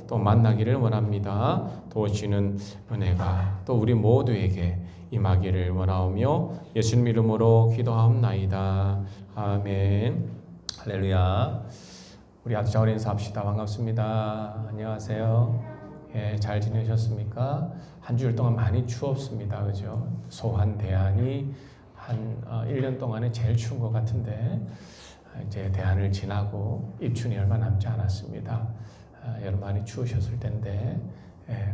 또 만나기를 원합니다. 도우시는 은혜가 또 우리 모두에게 임하기를 원하오며 예수님 이름으로 기도하옵나이다. 아멘. 할렐루야. 우리 아두자원 인사합시다. 반갑습니다. 안녕하세요. 예, 잘 지내셨습니까? 한 주일 동안 많이 추웠습니다. 그죠? 소한 대한이 한 1년 동안에 제일 추운 것 같은데 이제 대한을 지나고 입춘이 얼마 남지 않았습니다. 여러분 많이 추우셨을 텐데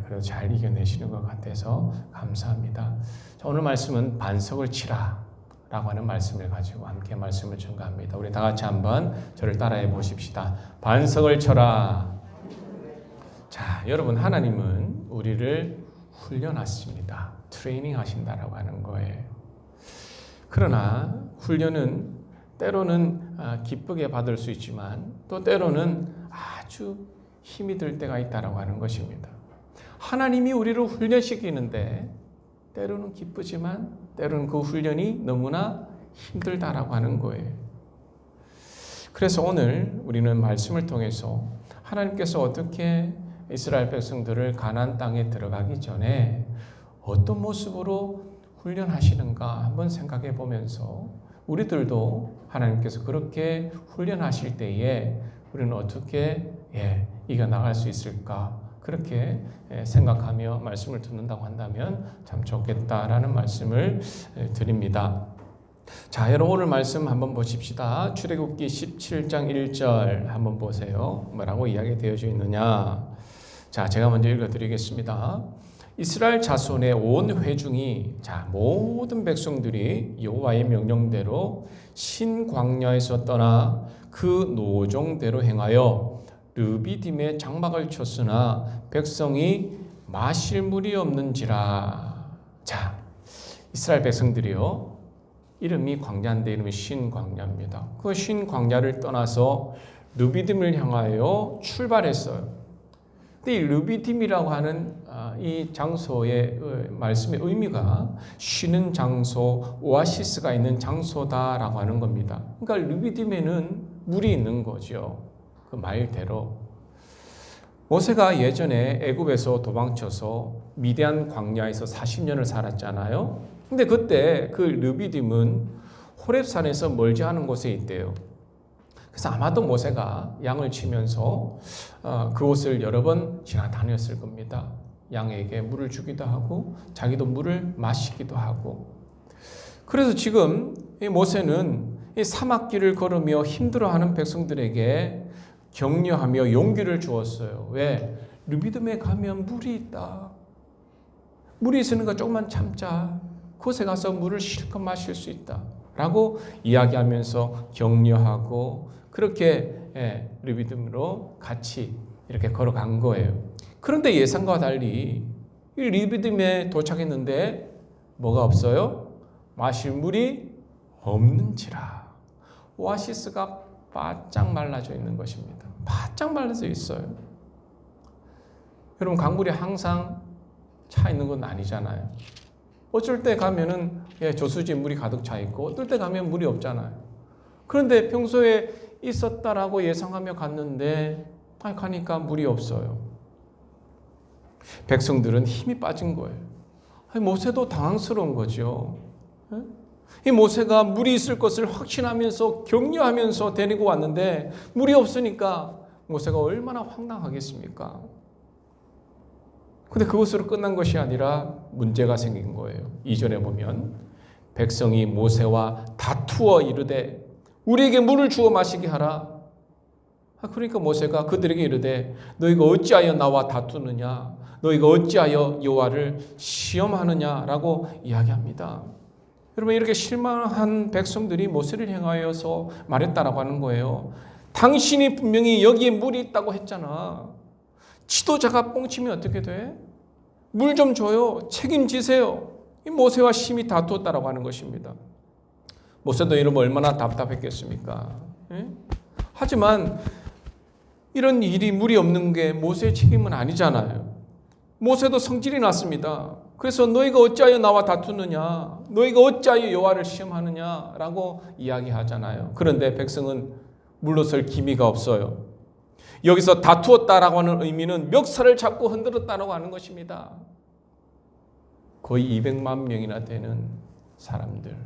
그래도 잘 이겨내시는 것 같아서 감사합니다. 자, 오늘 말씀은 반석을 치라 라고 하는 말씀을 가지고 함께 말씀을 전가합니다. 우리 다 같이 한번 저를 따라해 보십시다. 반석을 쳐라. 자, 여러분 하나님은 우리를 훈련하십니다. 트레이닝 하신다라고 하는 거예요. 그러나 훈련은 때로는 기쁘게 받을 수 있지만 또 때로는 아주 힘이 들 때가 있다라고 하는 것입니다. 하나님이 우리를 훈련시키는데 때로는 기쁘지만 때로는 그 훈련이 너무나 힘들다라고 하는 거예요. 그래서 오늘 우리는 말씀을 통해서 하나님께서 어떻게 이스라엘 백성들을 가나안 땅에 들어가기 전에 어떤 모습으로 훈련하시는가 한번 생각해 보면서 우리들도 하나님께서 그렇게 훈련하실 때에 우리는 어떻게 이겨나갈 수 있을까 그렇게 생각하며 말씀을 듣는다고 한다면 참 좋겠다라는 말씀을 드립니다. 자, 여러분 오늘 말씀 한번 보십시다. 출애굽기 17장 1절 한번 보세요. 뭐라고 이야기되어져 있느냐. 자, 제가 먼저 읽어드리겠습니다. 이스라엘 자손의 온 회중이 모든 백성들이 여호와의 명령대로 신광야에서 떠나 그 노종대로 행하여 르비딤에 장막을 쳤으나 백성이 마실 물이 없는지라. 자, 이스라엘 백성들이요 이름이 광야인데 이름이 신광야입니다. 그 신광야를 떠나서 르비딤을 향하여 출발했어요. 근데 이 르비딤이라고 하는 이 장소의 말씀의 의미가 쉬는 장소, 오아시스가 있는 장소다라고 하는 겁니다. 그러니까 르비딤에는 물이 있는 거죠. 그 말대로 모세가 예전에 애굽에서 도망쳐서 미디안 광야에서 40년을 살았잖아요. 근데 그때 그 르비딤은 호렙산에서 멀지 않은 곳에 있대요. 그래서 아마도 모세가 양을 치면서 그곳을 여러 번 지나다녔을 겁니다. 양에게 물을 주기도 하고 자기도 물을 마시기도 하고. 그래서 지금 이 모세는 이 사막길을 걸으며 힘들어하는 백성들에게 격려하며 용기를 주었어요. 왜? 르비딤에 가면 물이 있다. 물이 있으니까 조금만 참자. 그곳에 가서 물을 실컷 마실 수 있다. 라고 이야기하면서 격려하고 그렇게 르비딤으로 같이 이렇게 걸어간 거예요. 그런데 예상과 달리 이 르비딤에 도착했는데 뭐가 없어요? 마실 물이 없는지라. 오아시스가 바짝 말라져 있는 것입니다. 바짝 말라져 있어요. 여러분 강물이 항상 차 있는 건 아니잖아요. 어쩔 때 가면은 저수지에 물이 가득 차 있고 어떨 때 가면 물이 없잖아요. 그런데 평소에 있었다라고 예상하며 갔는데 가니까 물이 없어요. 백성들은 힘이 빠진 거예요. 모세도 당황스러운 거죠. 이 모세가 물이 있을 것을 확신하면서 격려하면서 데리고 왔는데 물이 없으니까 모세가 얼마나 황당하겠습니까? 근데 그것으로 끝난 것이 아니라 문제가 생긴 거예요. 이전에 보면 백성이 모세와 다투어 이르되 우리에게 물을 주어 마시게 하라. 그러니까 모세가 그들에게 이르되 너희가 어찌하여 나와 다투느냐? 너희가 어찌하여 여호와를 시험하느냐라고 이야기합니다. 여러분 이렇게 실망한 백성들이 모세를 향하여서 말했다라고 하는 거예요. 당신이 분명히 여기에 물이 있다고 했잖아. 지도자가 뻥치면 어떻게 돼? 물 좀 줘요. 책임지세요. 이 모세와 심히 다투었다라고 하는 것입니다. 모세도 이러면 얼마나 답답했겠습니까? 하지만 이런 일이 물이 없는 게 모세의 책임은 아니잖아요. 모세도 성질이 났습니다. 그래서 너희가 어찌하여 나와 다투느냐? 너희가 어찌하여 여호와를 시험하느냐라고 이야기하잖아요. 그런데 백성은 물러설 기미가 없어요. 여기서 다투었다라고 하는 의미는 멱살을 잡고 흔들었다라고 하는 것입니다. 거의 200만 명이나 되는 사람들,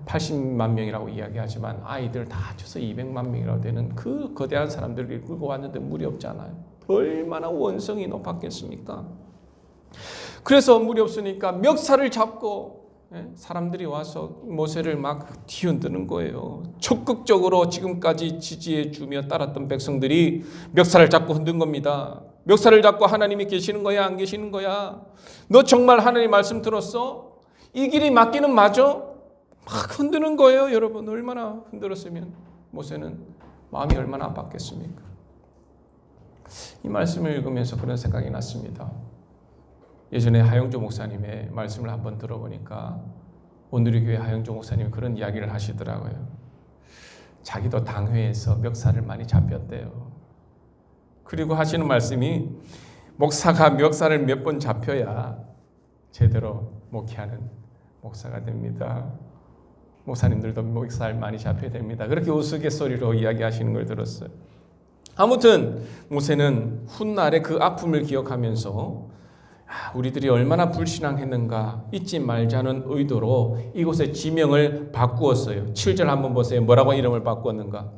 80만 명이라고 이야기하지만 아이들 다 합쳐서 200만 명이라고 되는 그 거대한 사람들을 끌고 왔는데 물이 없잖아요. 얼마나 원성이 높았겠습니까? 그래서 물이 없으니까 멱살을 잡고 사람들이 와서 모세를 막 뒤흔드는 거예요. 적극적으로 지금까지 지지해 주며 따랐던 백성들이 멱살을 잡고 흔든 겁니다. 멱살을 잡고 하나님이 계시는 거야, 안 계시는 거야? 너 정말 하나님 말씀 들었어? 이 길이 맞기는 맞아? 막 흔드는 거예요. 여러분, 얼마나 흔들었으면 모세는 마음이 얼마나 아팠겠습니까? 이 말씀을 읽으면서 그런 생각이 났습니다. 예전에 하영조 목사님의 말씀을 한번 들어보니까 온누리 교회 하영조 목사님이 그런 이야기를 하시더라고요. 자기도 당회에서 멱살을 많이 잡혔대요. 그리고 하시는 말씀이 목사가 멱살을 몇 번 잡혀야 제대로 목회하는 목사가 됩니다. 목사님들도 멱살 많이 잡혀야 됩니다. 그렇게 우스갯소리로 이야기하시는 걸 들었어요. 아무튼 모세는 훗날의 그 아픔을 기억하면서 우리들이 얼마나 불신앙했는가 잊지 말자는 의도로 이곳의 지명을 바꾸었어요. 7절 한번 보세요. 뭐라고 이름을 바꾸었는가?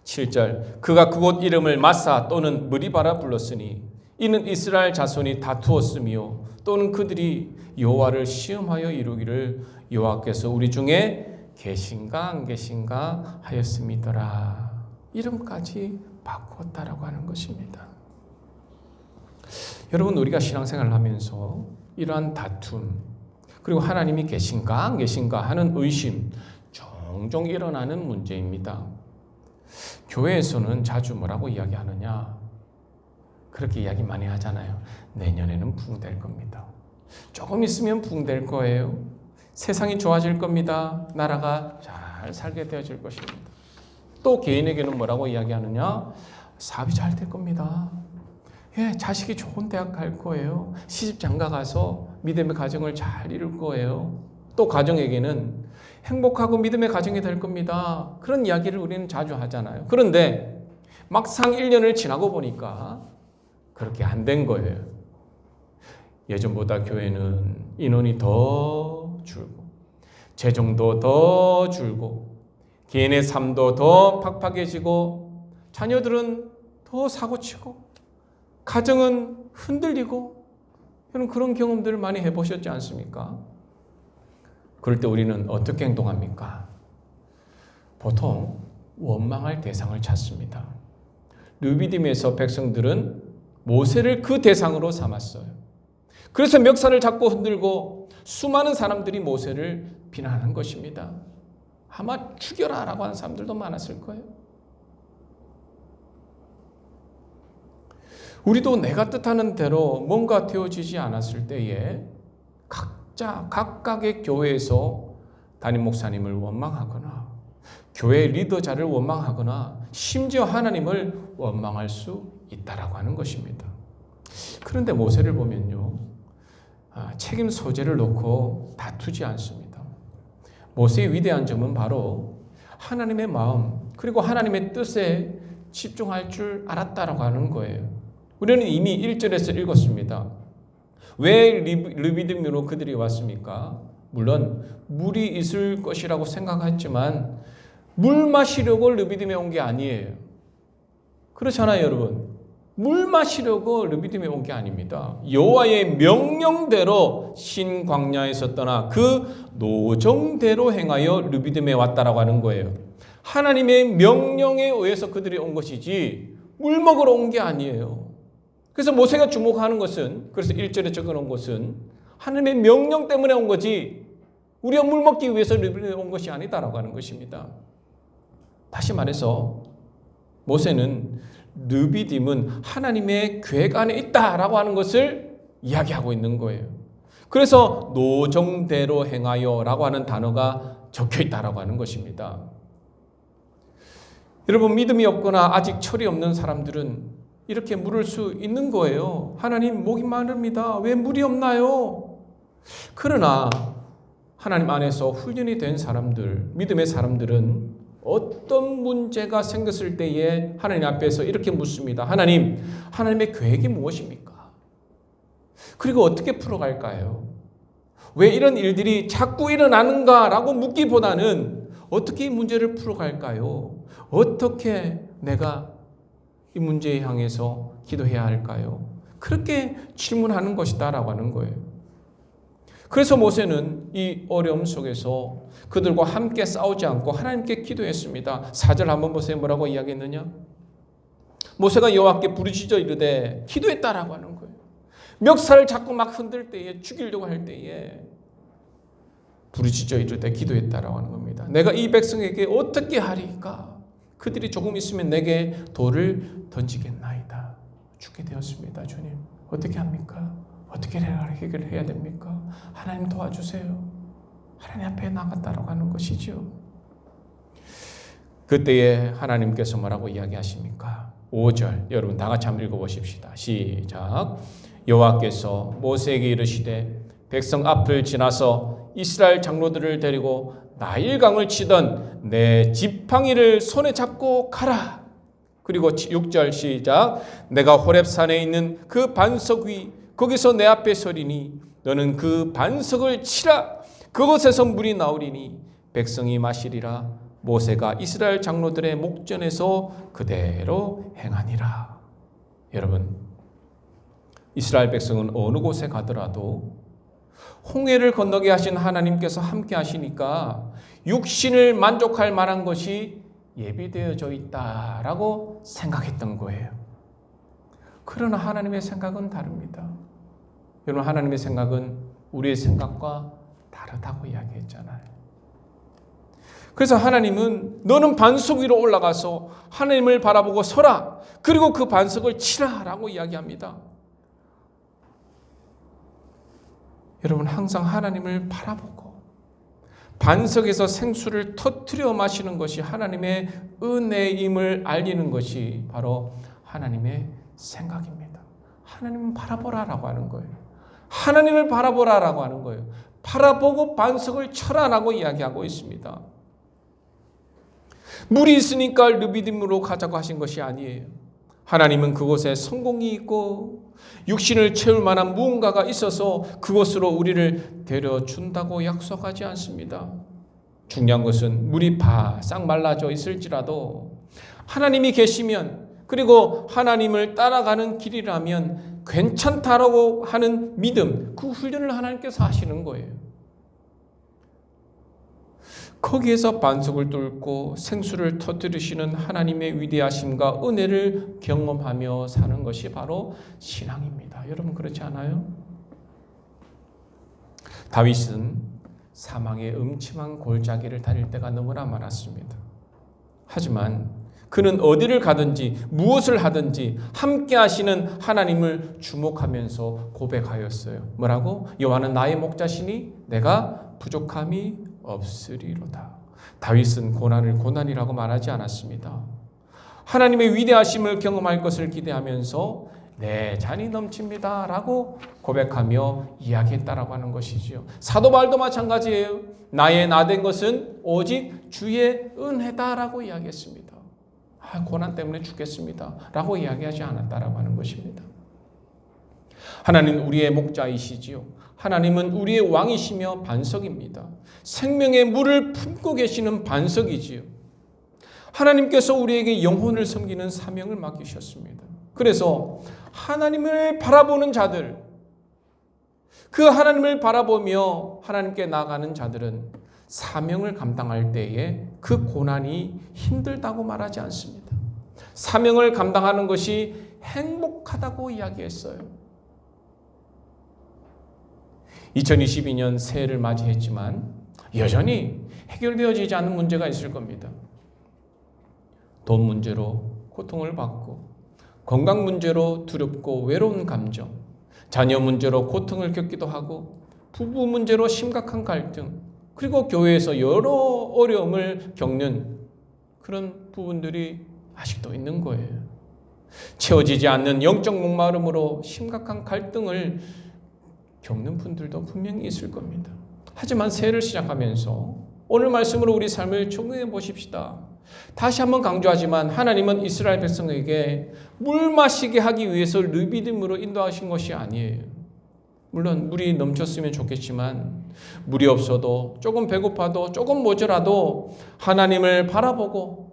7절 그가 그곳 이름을 마사 또는 무리바라 불렀으니 이는 이스라엘 자손이 다투었으며 또는 그들이 여호와를 시험하여 이루기를 여호와께서 우리 중에 계신가 안 계신가 하였음이더라. 이름까지 바꾸었다라고 하는 것입니다. 여러분, 우리가 신앙생활을 하면서 이러한 다툼 그리고 하나님이 계신가 안 계신가 하는 의심 종종 일어나는 문제입니다. 교회에서는 자주 뭐라고 이야기하느냐? 그렇게 이야기 많이 하잖아요. 내년에는 부흥될 겁니다. 조금 있으면 부흥될 거예요. 세상이 좋아질 겁니다. 나라가 잘 살게 되어질 것입니다. 또 개인에게는 뭐라고 이야기하느냐? 사업이 잘 될 겁니다. 예, 자식이 좋은 대학 갈 거예요. 시집 장가 가서 믿음의 가정을 잘 이룰 거예요. 또 가정에게는 행복하고 믿음의 가정이 될 겁니다. 그런 이야기를 우리는 자주 하잖아요. 그런데 막상 1년을 지나고 보니까 그렇게 안 된 거예요. 예전보다 교회는 인원이 더 줄고 재정도 더 줄고 개인의 삶도 더 팍팍해지고 자녀들은 더 사고치고 가정은 흔들리고 여러분 그런 경험들을 많이 해보셨지 않습니까? 그럴 때 우리는 어떻게 행동합니까? 보통 원망할 대상을 찾습니다. 르비딤에서 백성들은 모세를 그 대상으로 삼았어요. 그래서 멱살을 잡고 흔들고 수많은 사람들이 모세를 비난하는 것입니다. 아마 죽여라 라고 하는 사람들도 많았을 거예요. 우리도 내가 뜻하는 대로 뭔가 되어지지 않았을 때에 각자 각각의 교회에서 담임 목사님을 원망하거나 교회 리더자를 원망하거나 심지어 하나님을 원망할 수 있다라고 하는 것입니다. 그런데 모세를 보면요, 책임 소재를 놓고 다투지 않습니다. 모세의 위대한 점은 바로 하나님의 마음 그리고 하나님의 뜻에 집중할 줄 알았다라고 하는 거예요. 우리는 이미 1절에서 읽었습니다. 왜 르비딤으로 그들이 왔습니까? 물론 물이 있을 것이라고 생각했지만 물 마시려고 르비딤에 온 게 아니에요. 그렇잖아요, 여러분. 물 마시려고 르비딤에 온 게 아닙니다. 여호와의 명령대로 신광야에서 떠나 그 노정대로 행하여 르비딤에 왔다라고 하는 거예요. 하나님의 명령에 의해서 그들이 온 것이지 물 먹으러 온 게 아니에요. 그래서 모세가 주목하는 것은, 그래서 1절에 적어놓은 것은 하나님의 명령 때문에 온 거지 우리가 물 먹기 위해서 르비딤에 온 것이 아니다라고 하는 것입니다. 다시 말해서 모세는 르비딤은 하나님의 계획 안에 있다라고 하는 것을 이야기하고 있는 거예요. 그래서 노정대로 행하여라고 하는 단어가 적혀 있다라고 하는 것입니다. 여러분, 믿음이 없거나 아직 철이 없는 사람들은 이렇게 물을 수 있는 거예요. 하나님, 목이 마릅니다. 왜 물이 없나요? 그러나 하나님 안에서 훈련이 된 사람들, 믿음의 사람들은 어떤 문제가 생겼을 때에 하나님 앞에서 이렇게 묻습니다. 하나님, 하나님의 계획이 무엇입니까? 그리고 어떻게 풀어갈까요? 왜 이런 일들이 자꾸 일어나는가라고 묻기보다는 어떻게 이 문제를 풀어갈까요? 어떻게 내가 이 문제에 향해서 기도해야 할까요? 그렇게 질문하는 것이다라고 하는 거예요. 그래서 모세는 이 어려움 속에서 그들과 함께 싸우지 않고 하나님께 기도했습니다. 4절 한번 보세요. 뭐라고 이야기했느냐? 모세가 여호와께 부르짖어 이르되 기도했다라고 하는 거예요. 멱살을 잡고 막 흔들 때에 죽이려고 할 때에 부르짖어 이르되 기도했다라고 하는 겁니다. 내가 이 백성에게 어떻게 하리까? 그들이 조금 있으면 내게 돌을 던지겠나이다. 죽게 되었습니다. 주님, 어떻게 합니까? 어떻게 해결해야 됩니까? 하나님 도와주세요. 하나님 앞에 나갔다라고 하는 것이죠. 그때에 하나님께서 뭐라고 이야기하십니까? 5절 여러분 다 같이 한번 읽어보십시다. 시작. 여호와께서 모세에게 이르시되 백성 앞을 지나서 이스라엘 장로들을 데리고 나일강을 치던 내 지팡이를 손에 잡고 가라. 그리고 6절 시작. 내가 호렙산에 있는 그 반석 위 거기서 내 앞에 서리니 너는 그 반석을 치라. 그곳에서 물이 나오리니 백성이 마시리라. 모세가 이스라엘 장로들의 목전에서 그대로 행하니라. 여러분, 이스라엘 백성은 어느 곳에 가더라도 홍해를 건너게 하신 하나님께서 함께 하시니까 육신을 만족할 만한 것이 예비되어져 있다라고 생각했던 거예요. 그러나 하나님의 생각은 다릅니다. 여러분, 하나님의 생각은 우리의 생각과 다르다고 이야기했잖아요. 그래서 하나님은 너는 반석 위로 올라가서 하나님을 바라보고 서라. 그리고 그 반석을 치라라고 이야기합니다. 여러분, 항상 하나님을 바라보고 반석에서 생수를 터뜨려 마시는 것이 하나님의 은혜임을 알리는 것이 바로 하나님의 생각입니다. 하나님을 바라보라라고 하는 거예요. 하나님을 바라보라라고 하는 거예요. 바라보고 반석을 쳐라라고 이야기하고 있습니다. 물이 있으니까 르비딤으로 가자고 하신 것이 아니에요. 하나님은 그곳에 성공이 있고 육신을 채울 만한 무언가가 있어서 그곳으로 우리를 데려준다고 약속하지 않습니다. 중요한 것은 물이 바싹 말라져 있을지라도 하나님이 계시면, 그리고 하나님을 따라가는 길이라면 괜찮다라고 하는 믿음, 그 훈련을 하나님께서 하시는 거예요. 거기에서 반석을 뚫고 생수를 터뜨리시는 하나님의 위대하심과 은혜를 경험하며 사는 것이 바로 신앙입니다. 여러분, 그렇지 않아요? 다윗은 사망의 음침한 골짜기를 다닐 때가 너무나 많았습니다. 하지만 그는 어디를 가든지 무엇을 하든지 함께 하시는 하나님을 주목하면서 고백하였어요. 뭐라고? 여호와는 나의 목자시니 내가 부족함이 없으리로다. 다윗은 고난을 고난이라고 말하지 않았습니다. 하나님의 위대하심을 경험할 것을 기대하면서 내 잔이 넘칩니다 라고 고백하며 이야기했다라고 하는 것이지요. 사도 바울도 마찬가지예요. 나의 나된 것은 오직 주의 은혜다라고 이야기했습니다. 고난 때문에 죽겠습니다 라고 이야기하지 않았다라고 하는 것입니다. 하나님은 우리의 목자이시지요. 하나님은 우리의 왕이시며 반석입니다. 생명의 물을 품고 계시는 반석이지요. 하나님께서 우리에게 영혼을 섬기는 사명을 맡기셨습니다. 그래서 하나님을 바라보는 자들, 그 하나님을 바라보며 하나님께 나아가는 자들은 사명을 감당할 때에 그 고난이 힘들다고 말하지 않습니다. 사명을 감당하는 것이 행복하다고 이야기했어요. 2022년 새해를 맞이했지만 여전히 해결되어지지 않은 문제가 있을 겁니다. 돈 문제로 고통을 받고, 건강 문제로 두렵고 외로운 감정, 자녀 문제로 고통을 겪기도 하고, 부부 문제로 심각한 갈등, 그리고 교회에서 여러 어려움을 겪는 그런 부분들이 아직도 있는 거예요. 채워지지 않는 영적 목마름으로 심각한 갈등을 겪는 분들도 분명히 있을 겁니다. 하지만 새해를 시작하면서 오늘 말씀으로 우리 삶을 점검해 보십시다. 다시 한번 강조하지만 하나님은 이스라엘 백성에게 물 마시게 하기 위해서 르비딤으로 인도하신 것이 아니에요. 물론 물이 넘쳤으면 좋겠지만 물이 없어도 조금 배고파도 조금 모자라도 하나님을 바라보고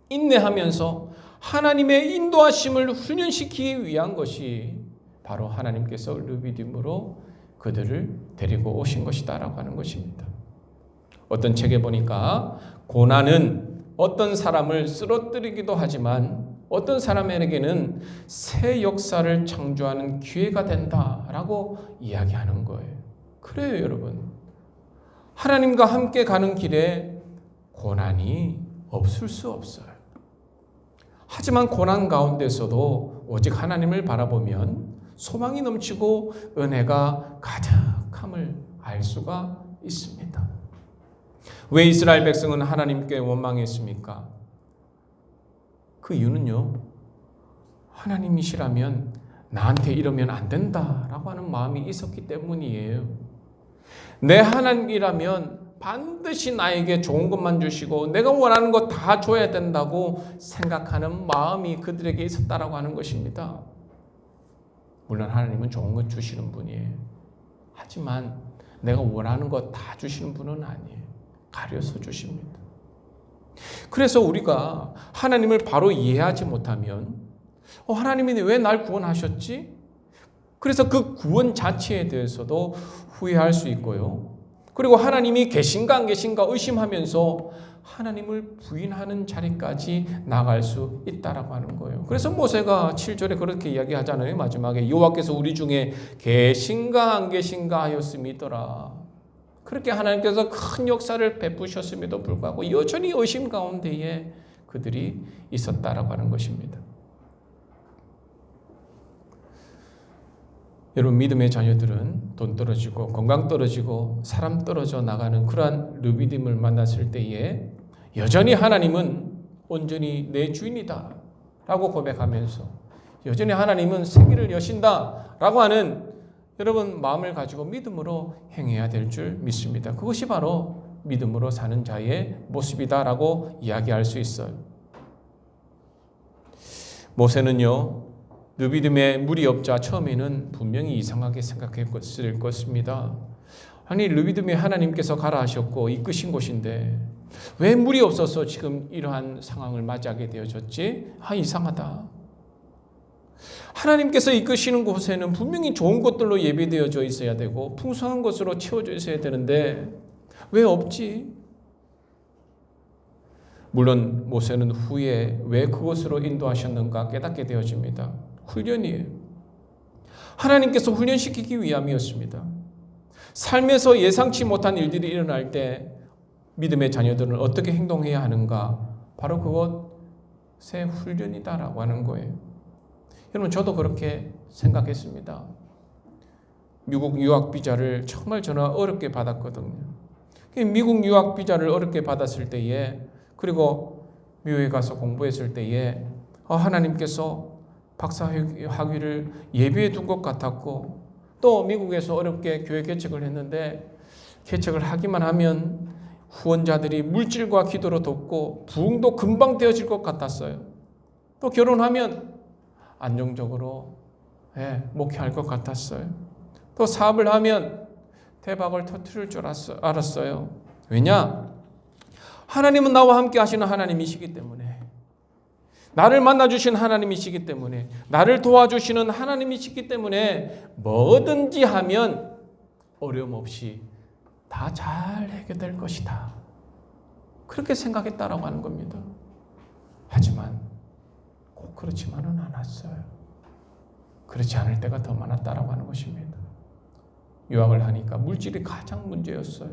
인내하면서 하나님의 인도하심을 훈련시키기 위한 것이 바로 하나님께서 르비딤으로 그들을 데리고 오신 것이다라고 하는 것입니다. 어떤 책에 보니까 고난은 어떤 사람을 쓰러뜨리기도 하지만 어떤 사람에게는 새 역사를 창조하는 기회가 된다라고 이야기하는 거예요. 그래요, 여러분. 하나님과 함께 가는 길에 고난이 없을 수 없어요. 하지만 고난 가운데서도 오직 하나님을 바라보면 소망이 넘치고 은혜가 가득함을 알 수가 있습니다. 왜 이스라엘 백성은 하나님께 원망했습니까? 그 이유는요, 하나님이시라면 나한테 이러면 안 된다라고 하는 마음이 있었기 때문이에요. 내 하나님이라면 반드시 나에게 좋은 것만 주시고 내가 원하는 것 다 줘야 된다고 생각하는 마음이 그들에게 있었다라고 하는 것입니다. 물론 하나님은 좋은 것 주시는 분이에요. 하지만 내가 원하는 것 다 주시는 분은 아니에요. 가려서 주십니다. 그래서 우리가 하나님을 바로 이해하지 못하면 하나님이 왜 날 구원하셨지? 그래서 그 구원 자체에 대해서도 후회할 수 있고요. 그리고 하나님이 계신가 안 계신가 의심하면서 하나님을 부인하는 자리까지 나갈 수 있다라고 하는 거예요. 그래서 모세가 7절에 그렇게 이야기하잖아요. 마지막에 여호와께서 우리 중에 계신가 안 계신가 하였음이더라. 그렇게 하나님께서 큰 역사를 베푸셨음에도 불구하고 여전히 의심 가운데에 그들이 있었다라고 하는 것입니다. 여러분, 믿음의 자녀들은 돈 떨어지고 건강 떨어지고 사람 떨어져 나가는 그러한 르비딤을 만났을 때에 여전히 하나님은 온전히 내 주인이다 라고 고백하면서 여전히 하나님은 생기를 여신다 라고 하는 여러분 마음을 가지고 믿음으로 행해야 될 줄 믿습니다. 그것이 바로 믿음으로 사는 자의 모습이다라고 이야기할 수 있어요. 모세는요, 르비딤에 물이 없자 처음에는 분명히 이상하게 생각했을 것입니다. 아니, 르비딤에 하나님께서 가라 하셨고 이끄신 곳인데 왜 물이 없어서 지금 이러한 상황을 맞이하게 되어졌지? 이상하다. 하나님께서 이끄시는 곳에는 분명히 좋은 것들로 예비되어져 있어야 되고 풍성한 것으로 채워져 있어야 되는데 왜 없지? 물론 모세는 후에 왜 그곳으로 인도하셨는가 깨닫게 되어집니다. 훈련이에요. 하나님께서 훈련시키기 위함이었습니다. 삶에서 예상치 못한 일들이 일어날 때 믿음의 자녀들은 어떻게 행동해야 하는가? 바로 그것의 훈련이다라고 하는 거예요. 여러분, 저도 그렇게 생각했습니다. 미국 유학 비자를 정말 저는 어렵게 받았거든요. 미국 유학 비자를 어렵게 받았을 때에 그리고 미국에 가서 공부했을 때에 하나님께서 박사학위를 예비해 둔 것 같았고 또 미국에서 어렵게 교회 개척을 했는데 개척을 하기만 하면 후원자들이 물질과 기도로 돕고 부흥도 금방 되어질 것 같았어요. 또 결혼하면 안정적으로 목회할 것 같았어요. 또 사업을 하면 대박을 터뜨릴 줄 알았어요. 왜냐? 하나님은 나와 함께 하시는 하나님이시기 때문에, 나를 만나주신 하나님이시기 때문에, 나를 도와주시는 하나님이시기 때문에 뭐든지 하면 어려움 없이 다 잘 해결될 것이다. 그렇게 생각했다라고 하는 겁니다. 하지만 꼭 그렇지만은 않았어요. 그렇지 않을 때가 더 많았다라고 하는 것입니다. 유학을 하니까 물질이 가장 문제였어요.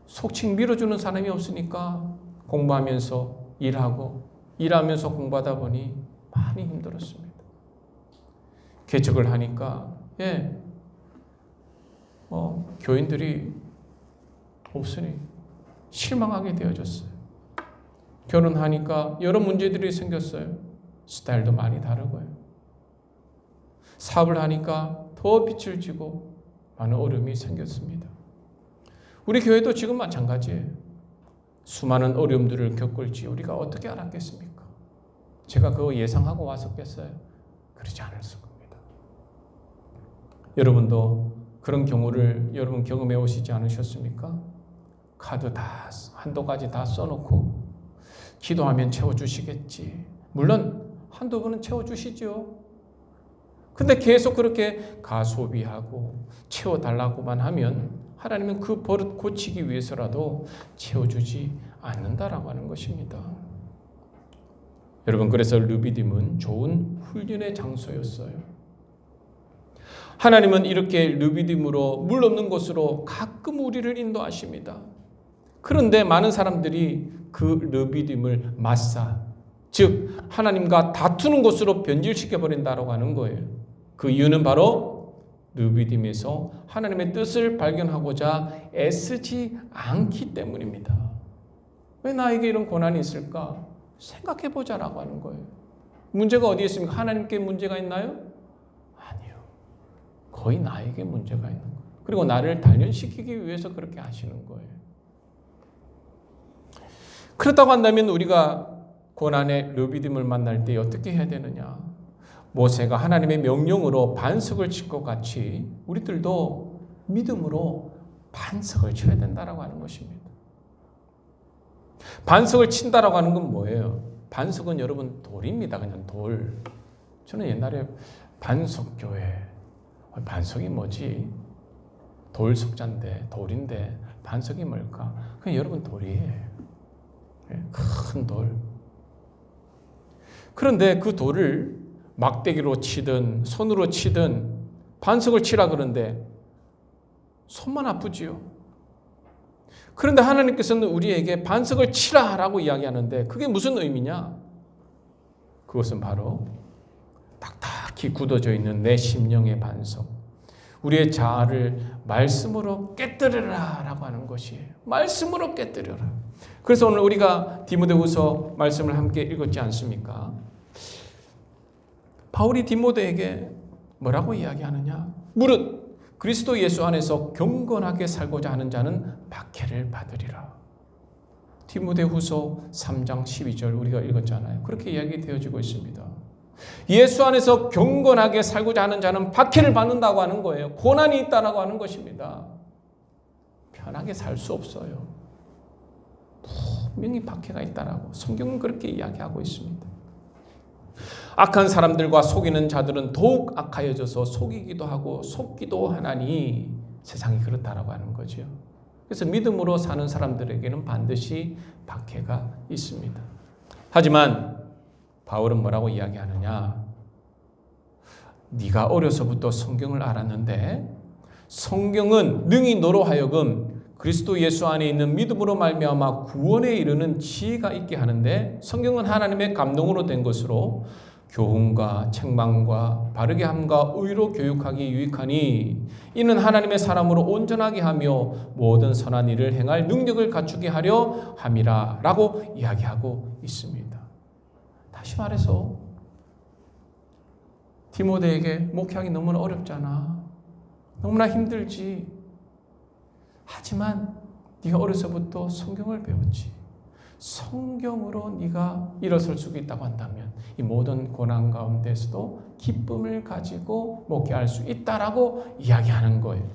속칭 밀어주는 사람이 없으니까 공부하면서 일하면서 공부하다 보니 많이 힘들었습니다. 개척을 하니까 교인들이 없으니 실망하게 되어졌어요. 결혼하니까 여러 문제들이 생겼어요. 스타일도 많이 다르고요. 사업을 하니까 더 빛을 지고 많은 어려움이 생겼습니다. 우리 교회도 지금 마찬가지예요. 수많은 어려움들을 겪을지 우리가 어떻게 알았겠습니까? 제가 그거 예상하고 왔었겠어요? 그러지 않았을 겁니다. 여러분도 그런 경우를 여러분 경험해 오시지 않으셨습니까? 카드 다 한도까지 다 써놓고 기도하면 채워주시겠지. 물론 한두 번은 채워주시죠. 근데 계속 그렇게 가소비하고 채워달라고만 하면 하나님은 그 버릇 고치기 위해서라도 채워주지 않는다라고 하는 것입니다. 여러분, 그래서 르비딤은 좋은 훈련의 장소였어요. 하나님은 이렇게 르비딤으로 물 없는 곳으로 가끔 우리를 인도하십니다. 그런데 많은 사람들이 그 르비딤을 마사, 즉 하나님과 다투는 곳으로 변질시켜 버린다고 하는 거예요. 그 이유는 바로 르비딤에서 하나님의 뜻을 발견하고자 애쓰지 않기 때문입니다. 왜 나에게 이런 고난이 있을까? 생각해 보자라고 하는 거예요. 문제가 어디에 있습니까? 하나님께 문제가 있나요? 아니요. 거의 나에게 문제가 있는 거예요. 그리고 나를 단련시키기 위해서 그렇게 하시는 거예요. 그렇다고 한다면 우리가 고난의 르비딤을 만날 때 어떻게 해야 되느냐? 모세가 하나님의 명령으로 반석을 칠 것 같이 우리들도 믿음으로 반석을 쳐야 된다라고 하는 것입니다. 반석을 친다라고 하는 건 뭐예요? 반석은 여러분 돌입니다. 그냥 돌. 저는 옛날에 반석교회, 반석이 뭐지? 돌 석자인데, 돌인데 반석이 뭘까? 그냥 여러분 돌이에요. 큰 돌. 그런데 그 돌을 막대기로 치든 손으로 치든 반석을 치라 그러는데 손만 아프지요. 그런데 하나님께서는 우리에게 반석을 치라라고 이야기하는데 그게 무슨 의미냐? 그것은 바로 딱딱히 굳어져 있는 내 심령의 반석, 우리의 자아를 말씀으로 깨뜨려라 라고 하는 것이에요. 말씀으로 깨뜨려라. 그래서 오늘 우리가 디모데후서 말씀을 함께 읽었지 않습니까? 바울이 디모데에게 뭐라고 이야기하느냐? 무릇 그리스도 예수 안에서 경건하게 살고자 하는 자는 박해를 받으리라. 디모데후서 3장 12절 우리가 읽었잖아요. 그렇게 이야기되어지고 있습니다. 예수 안에서 경건하게 살고자 하는 자는 박해를 받는다고 하는 거예요. 고난이 있다라고 하는 것입니다. 편하게 살 수 없어요. 분명히 박해가 있다라고 성경은 그렇게 이야기하고 있습니다. 악한 사람들과 속이는 자들은 더욱 악하여져서 속이기도 하고 속기도 하나니 세상이 그렇다라고 하는 거죠. 그래서 믿음으로 사는 사람들에게는 반드시 박해가 있습니다. 하지만 바울은 뭐라고 이야기하느냐? 네가 어려서부터 성경을 알았는데 성경은 능히 너로 하여금 그리스도 예수 안에 있는 믿음으로 말미암아 구원에 이르는 지혜가 있게 하는데 성경은 하나님의 감동으로 된 것으로 교훈과 책망과 바르게 함과 의로 교육하기 유익하니 이는 하나님의 사람으로 온전하게 하며 모든 선한 일을 행할 능력을 갖추게 하려 함이라 라고 이야기하고 있습니다. 다시 말해서 디모데에게 목회하기 너무나 어렵잖아. 너무나 힘들지. 하지만 네가 어려서부터 성경을 배웠지. 성경으로 네가 일어설 수 있다고 한다면 이 모든 고난 가운데서도 기쁨을 가지고 목회할 수 있다라고 이야기하는 거예요.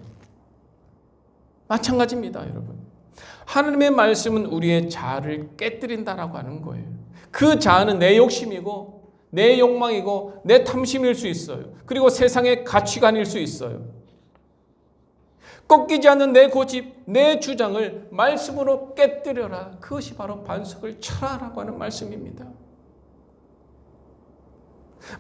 마찬가지입니다, 여러분. 하나님의 말씀은 우리의 자아를 깨뜨린다라고 하는 거예요. 그 자아는 내 욕심이고 내 욕망이고 내 탐심일 수 있어요. 그리고 세상의 가치관일 수 있어요. 꺾이지 않는 내 고집, 내 주장을 말씀으로 깨뜨려라. 그것이 바로 반석을 쳐라라고 하는 말씀입니다.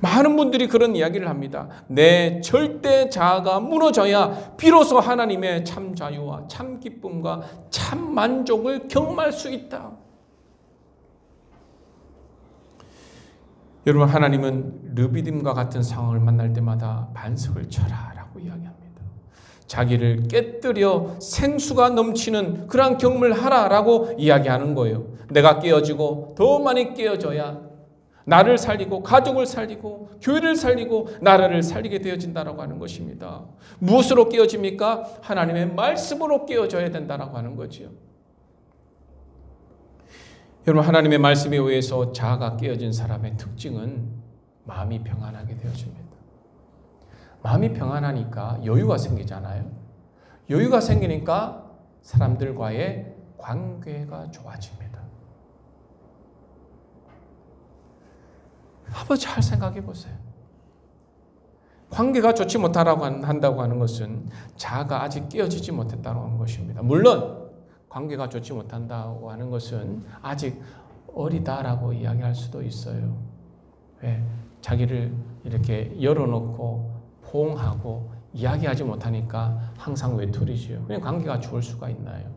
많은 분들이 그런 이야기를 합니다. 내 절대 자아가 무너져야 비로소 하나님의 참 자유와 참 기쁨과 참 만족을 경험할 수 있다. 여러분, 하나님은 르비딤과 같은 상황을 만날 때마다 반석을 쳐라라고 이야기합니다. 자기를 깨뜨려 생수가 넘치는 그러한 경험을 하라라고 이야기하는 거예요. 내가 깨어지고 더 많이 깨어져야 나를 살리고 가족을 살리고 교회를 살리고 나라를 살리게 되어진다라고 하는 것입니다. 무엇으로 깨어집니까? 하나님의 말씀으로 깨어져야 된다라고 하는 거지요. 여러분, 하나님의 말씀에 의해서 자아가 깨어진 사람의 특징은 마음이 평안하게 되어집니다. 마음이 평안하니까 여유가 생기잖아요. 여유가 생기니까 사람들과의 관계가 좋아집니다. 한번 잘 생각해 보세요. 관계가 좋지 못하다고 한다고 하는 것은 자아가 아직 깨어지지 못했다고 하는 것입니다. 물론 관계가 좋지 못한다고 하는 것은 아직 어리다라고 이야기할 수도 있어요. 왜? 자기를 이렇게 열어놓고 포옹하고 이야기하지 못하니까 항상 외톨이지요. 그냥 관계가 좋을 수가 있나요?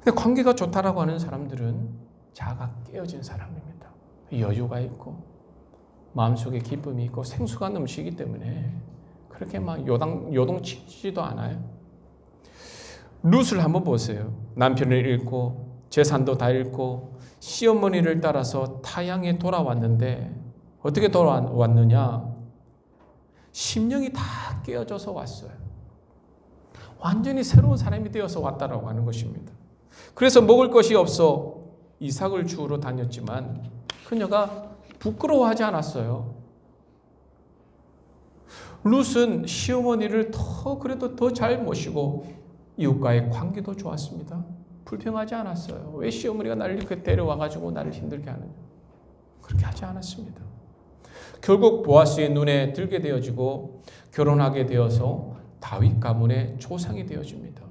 근데 관계가 좋다라고 하는 사람들은 자아가 깨어진 사람입니다. 여유가 있고 마음속에 기쁨이 있고 생수가 넘치기 때문에 그렇게 막 요동치지도 않아요. 룻을 한번 보세요. 남편을 잃고 재산도 다 잃고 시어머니를 따라서 타향에 돌아왔는데 어떻게 돌아왔느냐? 심령이 다 깨어져서 왔어요. 완전히 새로운 사람이 되어서 왔다라고 하는 것입니다. 그래서 먹을 것이 없어 이삭을 주우러 다녔지만 그녀가 부끄러워하지 않았어요. 룻은 시어머니를 그래도 더 잘 모시고 이웃과의 관계도 좋았습니다. 불평하지 않았어요. 왜 시어머니가 나를 이렇게 데려와가지고 나를 힘들게 하느냐. 그렇게 하지 않았습니다. 결국 보아스의 눈에 들게 되어지고 결혼하게 되어서 다윗 가문의 조상이 되어집니다.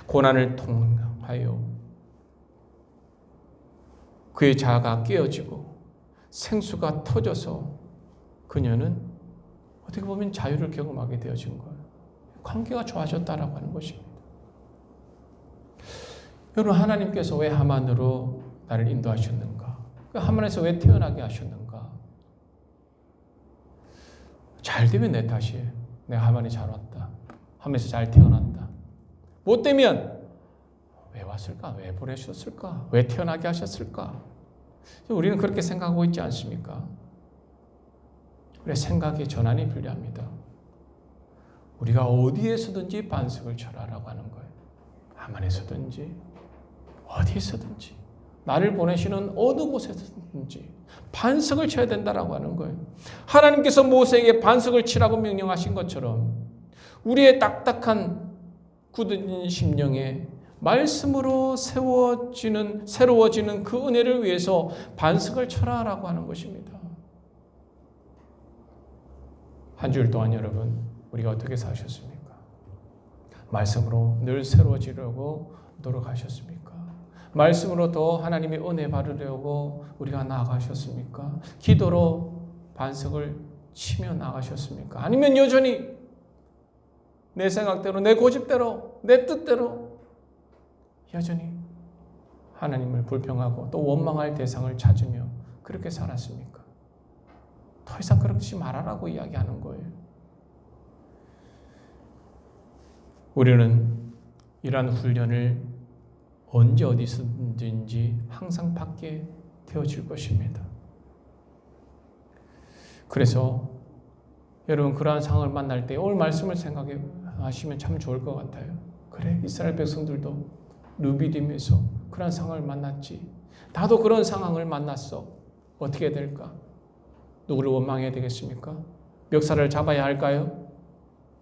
고난을 통하여 그의 자아가 깨어지고 생수가 터져서 그녀는 어떻게 보면 자유를 경험하게 되어진 거예요. 관계가 좋아졌다라고 하는 것입니다. 여러분, 하나님께서 왜 하만으로 나를 인도하셨는가? 하만에서 왜 태어나게 하셨는가? 잘 되면 내 탓이에요. 내가 하만이 잘 왔다. 하면서 잘 태어났다. 못 되면 왜 왔을까? 왜 보내셨을까? 왜 태어나게 하셨을까? 우리는 그렇게 생각하고 있지 않습니까? 우리의 생각의 전환이 필요합니다. 우리가 어디에서든지 반석을 쳐라라고 하는 거예요. 하만에서든지 어디에서든지 나를 보내시는 어느 곳에서든지 반석을 쳐야 된다라고 하는 거예요. 하나님께서 모세에게 반석을 치라고 명령하신 것처럼 우리의 딱딱한 굳은 심령에 말씀으로 새로워지는 그 은혜를 위해서 반석을 쳐라라고 하는 것입니다. 한 주일 동안 여러분, 우리가 어떻게 사셨습니까? 말씀으로 늘 새로워지려고 노력하셨습니까? 말씀으로 더 하나님의 은혜 받으려고 우리가 나아가셨습니까? 기도로 반석을 치며 나아가셨습니까? 아니면 여전히 내 생각대로, 내 고집대로, 내 뜻대로 여전히 하나님을 불평하고 또 원망할 대상을 찾으며 그렇게 살았습니까? 더 이상 그렇지 말아라고 이야기하는 거예요. 우리는 이러한 훈련을 언제 어디서든지 항상 받게 되어질 것입니다. 그래서 여러분, 그러한 상황을 만날 때 오늘 말씀을 생각해 하시면 참 좋을 것 같아요. 그래, 이스라엘 백성들도 루비딤에서 그런 상황을 만났지. 나도 그런 상황을 만났어. 어떻게 될까? 누구를 원망해야 되겠습니까? 멱살을 잡아야 할까요?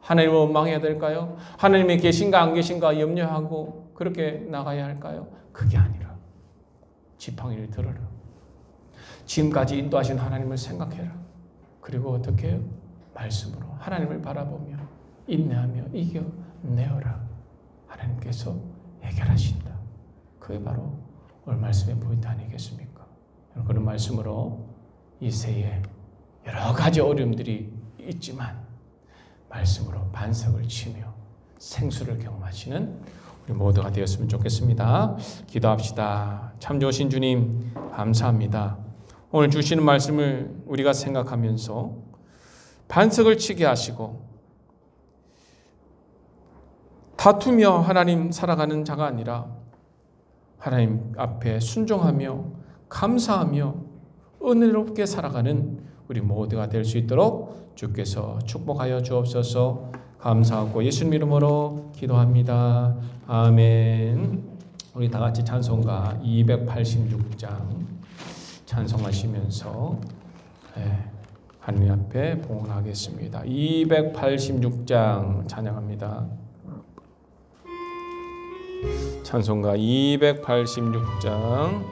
하나님을 원망해야 될까요? 하나님이 계신가 안 계신가 염려하고 그렇게 나가야 할까요? 그게 아니라 지팡이를 들어라. 지금까지 인도하신 하나님을 생각해라. 그리고 어떻게 해요? 말씀으로 하나님을 바라보며 인내하며 이겨내어라. 하나님께서 해결하신다. 그게 바로 오늘 말씀의 포인트 아니겠습니까? 그런 말씀으로 이 새해 여러 가지 어려움들이 있지만 말씀으로 반석을 치며 생수를 경험하시는 우리 모두가 되었으면 좋겠습니다. 기도합시다. 참 좋으신 주님, 감사합니다. 오늘 주시는 말씀을 우리가 생각하면서 반석을 치게 하시고 다투며 하나님 살아가는 자가 아니라 하나님 앞에 순종하며 감사하며 은혜롭게 살아가는 우리 모두가 될 수 있도록 주께서 축복하여 주옵소서. 감사하고 예수님 이름으로 기도합니다. 아멘. 우리 다 같이 찬송가 286장 찬송하시면서 하느님 앞에 봉헌하겠습니다. 286장 찬양합니다. 찬송가 286장